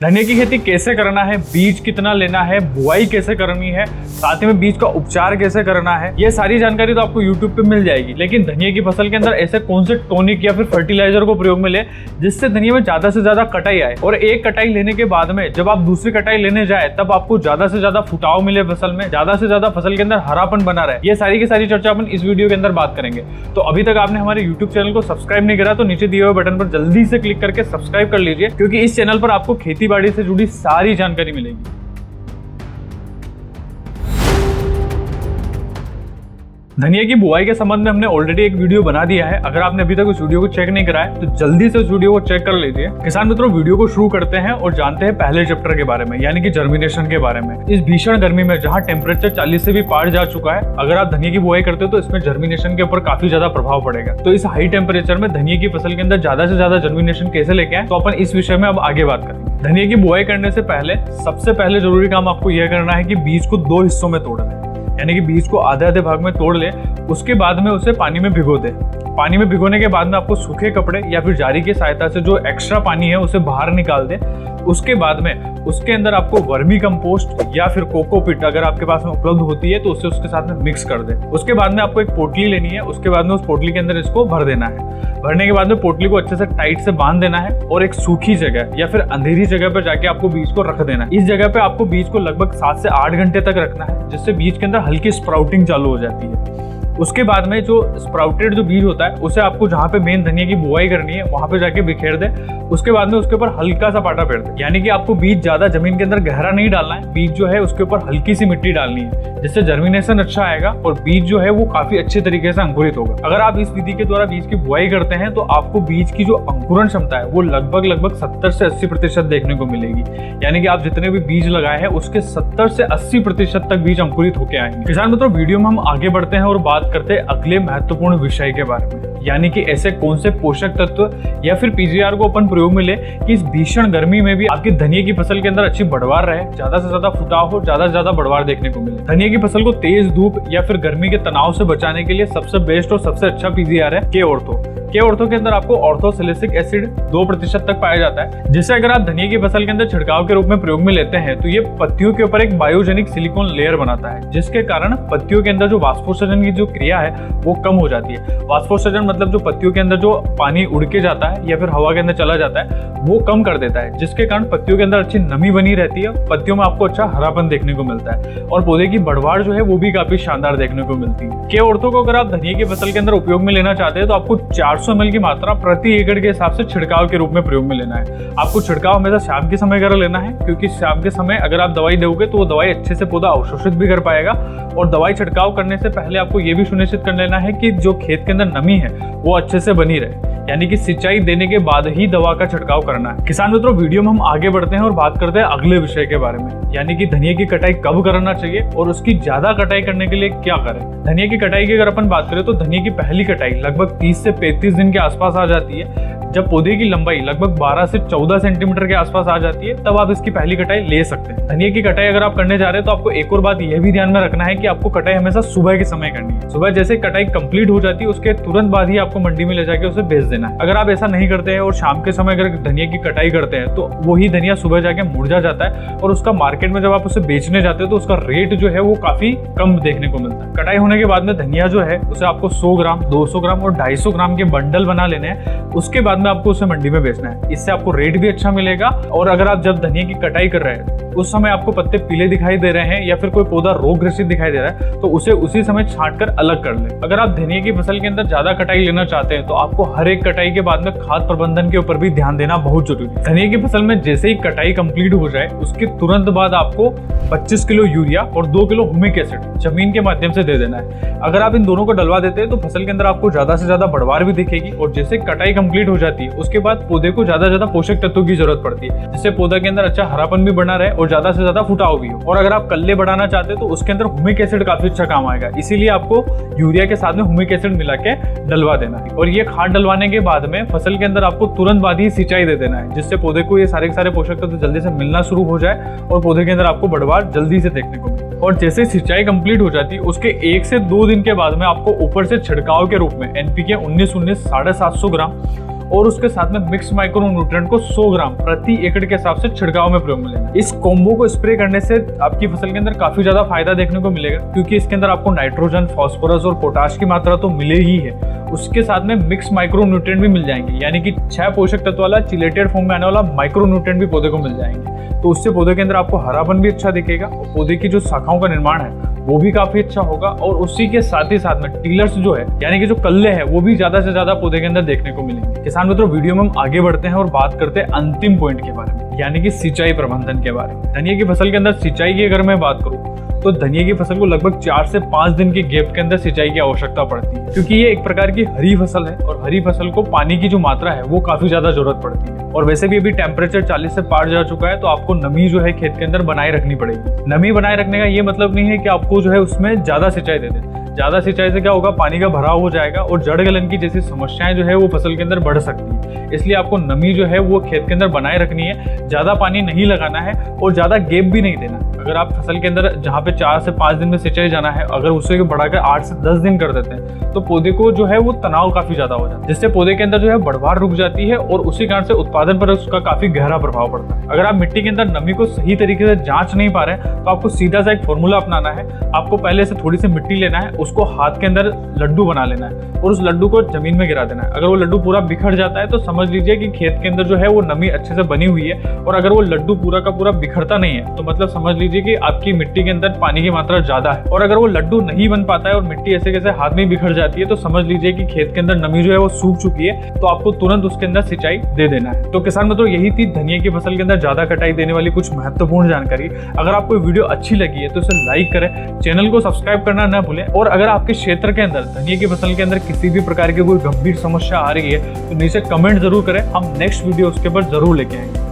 धनिया की खेती कैसे करना है, बीज कितना लेना है, बुआई कैसे करनी है, साथ ही में बीज का उपचार कैसे करना है, ये सारी जानकारी तो आपको YouTube पे मिल जाएगी। लेकिन धनिया की फसल के अंदर ऐसे कौन से टॉनिक या फिर फर्टिलाइजर को प्रयोग में ले जिससे धनिया में ज्यादा से ज्यादा कटाई आए, और एक कटाई लेने के बाद में जब आप दूसरी कटाई लेने जाए तब आपको ज्यादा से ज्यादा फुटाव मिले फसल में, ज्यादा से ज्यादा फसल के अंदर हरापन बना रहे। ये सारी की सारी चर्चा अपन इस वीडियो के अंदर बात करेंगे। तो अभी तक आपने हमारे YouTube चैनल को सब्सक्राइब नहीं करा तो नीचे दिए हुए बटन पर जल्दी से क्लिक करके सब्सक्राइब कर लीजिए, क्योंकि इस चैनल पर आपको खेती बाड़ी से जुड़ी सारी जानकारी मिलेगी। धनिया की बुआई के संबंध में हमने ऑलरेडी एक वीडियो बना दिया है। अगर आपने अभी तक उस वीडियो को चेक नहीं करा है तो जल्दी से उस वीडियो को चेक कर लीजिए। किसान मित्रों, वीडियो को शुरू करते हैं और जानते हैं पहले चैप्टर के बारे में, यानी कि जर्मिनेशन के बारे में। इस भीषण गर्मी में जहां टेम्परेचर 40 से भी पार जा चुका है, अगर आप धनिया की बुआई करते हो तो इसमें जर्मिनेशन के ऊपर काफी ज्यादा प्रभाव पड़ेगा। तो इस हाई टेम्परेचर में धनिया की फसल के अंदर ज्यादा से ज्यादा जर्मिनेशन कैसे लेके आए, तो अपन इस विषय में अब आगे बात करेंगे। धनिया की बुआई करने से पहले सबसे पहले जरूरी काम आपको यह करना है कि बीज को 2 हिस्सों में तोड़ना है, यानी कि बीज को आधे आधे भाग में तोड़ ले। उसके बाद में उसे पानी में भिगो दे। पानी में भिगोने के बाद में आपको सूखे कपड़े या फिर जारी की सहायता से जो एक्स्ट्रा पानी है उसे बाहर निकाल दे। उसके बाद में उसके अंदर आपको वर्मी कंपोस्ट या फिर कोकोपीट अगर आपके पास में उपलब्ध होती है तो उसे उसके साथ में मिक्स कर दे। उसके बाद में आपको एक पोटली लेनी है। उसके बाद में उस पोटली के अंदर इसको भर देना है। भरने के बाद में पोटली को अच्छे से टाइट से बांध देना है और एक सूखी जगह या फिर अंधेरी जगह पर जाके आपको बीज को रख देना है। इस जगह पे आपको बीज को लगभग 7 से 8 घंटे तक रखना है, जिससे बीज के अंदर हल्की स्प्राउटिंग चालू हो जाती है। उसके बाद में जो स्प्राउटेड जो बीज होता है उसे आपको जहाँ पे मेन धनिया की बुआई करनी है वहां पे जाके बिखेर दे। उसके बाद में उसके ऊपर हल्का सा पाटा फेर दे, यानी कि आपको बीज ज्यादा जमीन के अंदर गहरा नहीं डालना है। बीज जो है उसके ऊपर हल्की सी मिट्टी डालनी है, जिससे जर्मिनेशन अच्छा आएगा और बीज जो है वो काफी अच्छे तरीके से अंकुरित होगा। अगर आप इस विधि के द्वारा बीज की बुआई करते हैं तो आपको बीज की जो अंकुरण क्षमता है वो लगभग 70 से 80% देखने को मिलेगी, यानी कि आप जितने भी बीज लगाए हैं उसके 70 से 80% तक बीज अंकुरित होकर आएंगे। किसान मित्रों, वीडियो में हम आगे बढ़ते हैं और बात करते हैं अगले महत्वपूर्ण विषय के बारे में, यानी कि ऐसे कौन से पोषक तत्व या फिर पीजीआर को अपन प्रयोग में ले कि इस भीषण गर्मी में भी आपकी धनिया की फसल के अंदर अच्छी बढ़वार रहे, ज्यादा से ज्यादा फुटाव हो, ज्यादा से ज्यादा बढ़वार देखने को मिले। धनिया की फसल को तेज धूप या फिर गर्मी के तनाव से बचाने के लिए सबसे बेस्ट और सबसे अच्छा पीजीआर है के ऑर्थो के अंदर आपको ऑर्थोसैलिसिक एसिड 2% तक पाया जाता है, जिसे अगर आप धनिया की फसल के अंदर छिड़काव के रूप में प्रयोग में लेते हैं तो ये पत्तियों के ऊपर एक बायोजेनिक सिलिकॉन लेयर बनाता है, जिसके कारण पत्तियों के अंदर जो वाष्पोत्सर्जन की जो क्रिया है वो कम हो जाती है। वाष्पोत्सर्जन मतलब जो पत्तियों के अंदर जो पानी उड़ के जाता है या फिर हवा के अंदर चला जाता है वो कम कर देता है, जिसके कारण पत्तियों के अंदर अच्छी नमी बनी रहती है, पत्तियों में आपको अच्छा हरापन देखने को मिलता है और पौधे की बढ़वार जो है वो भी काफी शानदार देखने को मिलती है। के ऑर्थो को अगर आप धनिया की फसल के अंदर उपयोग में लेना चाहते हैं तो आपको 400 ml की मात्रा प्रति एकड़ के हिसाब से छिड़काव के रूप में प्रयोग में लेना है। आपको छिड़काव हमेशा शाम के समय कर लेना है, क्योंकि शाम के समय अगर आप दवाई दोगे तो वो दवाई अच्छे से पौधा अवशोषित भी कर पाएगा। और दवाई छिड़काव करने से पहले आपको ये भी सुनिश्चित कर लेना है कि जो खेत के अंदर नमी है वो अच्छे से बनी रहे, यानी कि सिंचाई देने के बाद ही दवा का छिड़काव करना है। किसान मित्रों, वीडियो में हम आगे बढ़ते हैं और बात करते हैं अगले विषय के बारे में, यानी कि धनिया की कटाई कब करना चाहिए और उसकी ज्यादा कटाई करने के लिए क्या करें। धनिया की कटाई की अगर अपन बात करें तो धनिया की पहली कटाई लगभग 30 से 35 दिन के आसपास आ जाती है। जब पौधे की लंबाई लगभग 12 से 14 सेंटीमीटर के आसपास आ जाती है तब आप इसकी पहली कटाई ले सकते हैं। धनिया की कटाई अगर आप करने जा रहे हैं तो आपको एक और बात यह भी ध्यान में रखना है कि आपको कटाई हमेशा सुबह के समय करनी है। सुबह जैसे कटाई कंप्लीट हो जाती है उसके तुरंत बाद ही आपको मंडी में ले जाके उसे बेच देना है। अगर आप ऐसा नहीं करते हैं और शाम के समय अगर धनिया की कटाई करते हैं तो वही धनिया सुबह जाके मुरझा जाता है और उसका मार्केट में जब आप उसे बेचने जाते हो तो उसका रेट जो है वो काफी कम देखने को मिलता है। कटाई होने के बाद में धनिया जो है उसे आपको 100 ग्राम, 200 ग्राम और 250 ग्राम के बंडल बना लेने हैं। उसके बाद में आपको उसे मंडी में बेचना है। इससे आपको रेट भी अच्छा मिलेगा। और अगर आप जब धनिया की कटाई कर रहे हैं उस समय आपको पत्ते पीले दिखाई दे रहे हैं या फिर कोई पौधा रोग ग्रसित दिखाई दे रहा है तो उसे उसी समय छांट कर अलग कर ले। अगर आप धनिया की फसल के अंदर ज्यादा कटाई लेना चाहते हैं तो आपको हर एक कटाई के बाद में खाद प्रबंधन के ऊपर भी ध्यान देना बहुत जरूरी है। धनिया की फसल में जैसे ही कटाई कंप्लीट हो जाए उसके तुरंत बाद आपको 25 किलो यूरिया और 2 किलो ह्यूमिक एसिड जमीन के माध्यम से दे देना है। अगर आप इन दोनों को डलवा देते हैं तो फसल के अंदर आपको ज्यादा से ज्यादा बढ़वार भी दिखेगी और जैसे कटाई कंप्लीट हो जाती है उसके बाद पौधे को ज्यादा से ज्यादा पोषक तत्वों की जरूरत पड़ती है, जिससे पौधा के अंदर अच्छा हरापन भी बना रहे और ज्यादा से ज्यादा फुटाव भी हो। और अगर आप कल्ले बढ़ाना चाहते हैं तो उसके अंदर ह्यूमिक एसिड काफी अच्छा काम आएगा, इसीलिए आपको यूरिया के साथ में ह्यूमिक एसिड मिला के डलवा देना है। और ये खाद डलवाने के बाद में फसल के अंदर आपको तुरंत बाद ही सिंचाई दे देना है, जिससे पौधे को ये सारे के सारे पोषक तत्व जल्दी से मिलना शुरू हो जाए और पौधे के अंदर आपको बढ़वार जल्दी से देखने को मिले। और जैसे सिंचाई कंप्लीट हो जाती है उसके 1 से 2 दिन के बाद में आपको ऊपर से छिड़काव के रूप में NPK 19-19 750 ग्राम और उसके साथ में मिक्स माइक्रो न्यूट्रिएंट को 100 ग्राम प्रति एकड़ के हिसाब से छिड़काव में प्रयोग में लेना। इस कॉम्बो को स्प्रे करने से आपकी फसल के अंदर काफी ज्यादा फायदा देखने को मिलेगा, क्योंकि इसके अंदर आपको नाइट्रोजन, फास्फोरस और पोटाश की मात्रा तो मिले ही है, उसके साथ में मिक्स माइक्रो न्यूट्रिएंट भी मिल जाएंगे, यानी कि 6 पोषक तत्व वाला चिलेटेड फॉर्म में आने वाला माइक्रो न्यूट्रिएंट भी पौधे को मिल जाएंगे। तो उससे पौधे के अंदर आपको हरापन भी अच्छा दिखेगा, पौधे की जो शाखाओं का निर्माण है वो भी काफी अच्छा होगा, और उसी के साथ ही साथ में टीलर्स जो है यानी कि जो कल्ले हैं वो भी ज्यादा से ज्यादा पौधे के अंदर देखने को मिलेंगे। किसान मित्रों, वीडियो में हम आगे बढ़ते हैं और बात करते हैं अंतिम पॉइंट के बारे में, यानी कि सिंचाई प्रबंधन के बारे में। धनिया की फसल के अंदर सिंचाई की अगर मैं बात करूं तो धनिया की फसल को लगभग 4 से 5 दिन के गैप के अंदर सिंचाई की आवश्यकता पड़ती है, क्योंकि ये एक प्रकार की हरी फसल है और हरी फसल को पानी की जो मात्रा है वो काफी ज्यादा जरूरत पड़ती है। और वैसे भी अभी टेम्परेचर 40 से पार जा चुका है, तो आपको नमी जो है खेत के अंदर बनाए रखनी पड़ेगी। नमी बनाए रखने का ये मतलब नहीं है कि आपको जो है उसमें ज्यादा सिंचाई दे दें। ज्यादा सिंचाई से क्या होगा, पानी का भराव हो जाएगा और जड़ गलन की जैसी समस्याएं जो है वो फसल के अंदर बढ़ सकती है। इसलिए आपको नमी जो है वो खेत के अंदर बनाए रखनी है, ज्यादा पानी नहीं लगाना है और ज्यादा गैप भी नहीं देना। अगर आप फसल के अंदर जहाँ पे 4 से 5 दिन में सिंचाई जाना है, अगर उसे बढ़ाकर 8 से 10 दिन कर देते हैं तो पौधे को जो है वो तनाव काफी ज्यादा हो जाता है, जिससे पौधे के अंदर जो है बढ़वार रुक जाती है और उसी कारण से उत्पादन पर उसका काफी गहरा प्रभाव पड़ता है। अगर आप मिट्टी के अंदर नमी को सही तरीके से जांच नहीं पा रहे हैं तो आपको सीधा सा एक फॉर्मूला अपनाना है। आपको पहले से थोड़ी सी मिट्टी लेना है, उसको हाथ के अंदर लड्डू बना लेना है और उस लड्डू को जमीन में गिरा देना है। अगर वो लड्डू पूरा बिखर जाता है तो समझ लीजिए कि खेत के अंदर जो है वो नमी अच्छे से बनी हुई है, और अगर वो लड्डू पूरा का पूरा बिखरता नहीं है तो मतलब समझ लीजिए कि आपकी मिट्टी के अंदर पानी की मात्रा ज्यादा है। और अगर वो लड्डू नहीं बन पाता है और मिट्टी ऐसे कैसे हाथ में बिखर जाती है तो समझ लीजिए कि खेत के अंदर नमी जो है वो सूख चुकी है, तो आपको तुरंत उसके अंदर सिंचाई दे देना है। तो किसान मित्रों, यही थी धनिया की फसल के अंदर ज्यादा कटाई देने वाली कुछ महत्वपूर्ण जानकारी। अगर आपको वीडियो अच्छी लगी है तो इसे लाइक करें, चैनल को सब्सक्राइब करना न भूलें, और अगर आपके क्षेत्र के अंदर धनिया की फसल के अंदर किसी भी प्रकार की कोई गंभीर समस्या आ रही है तो नीचे कमेंट जरूर करें, हम नेक्स्ट वीडियो उसके ऊपर जरूर लेके आएंगे।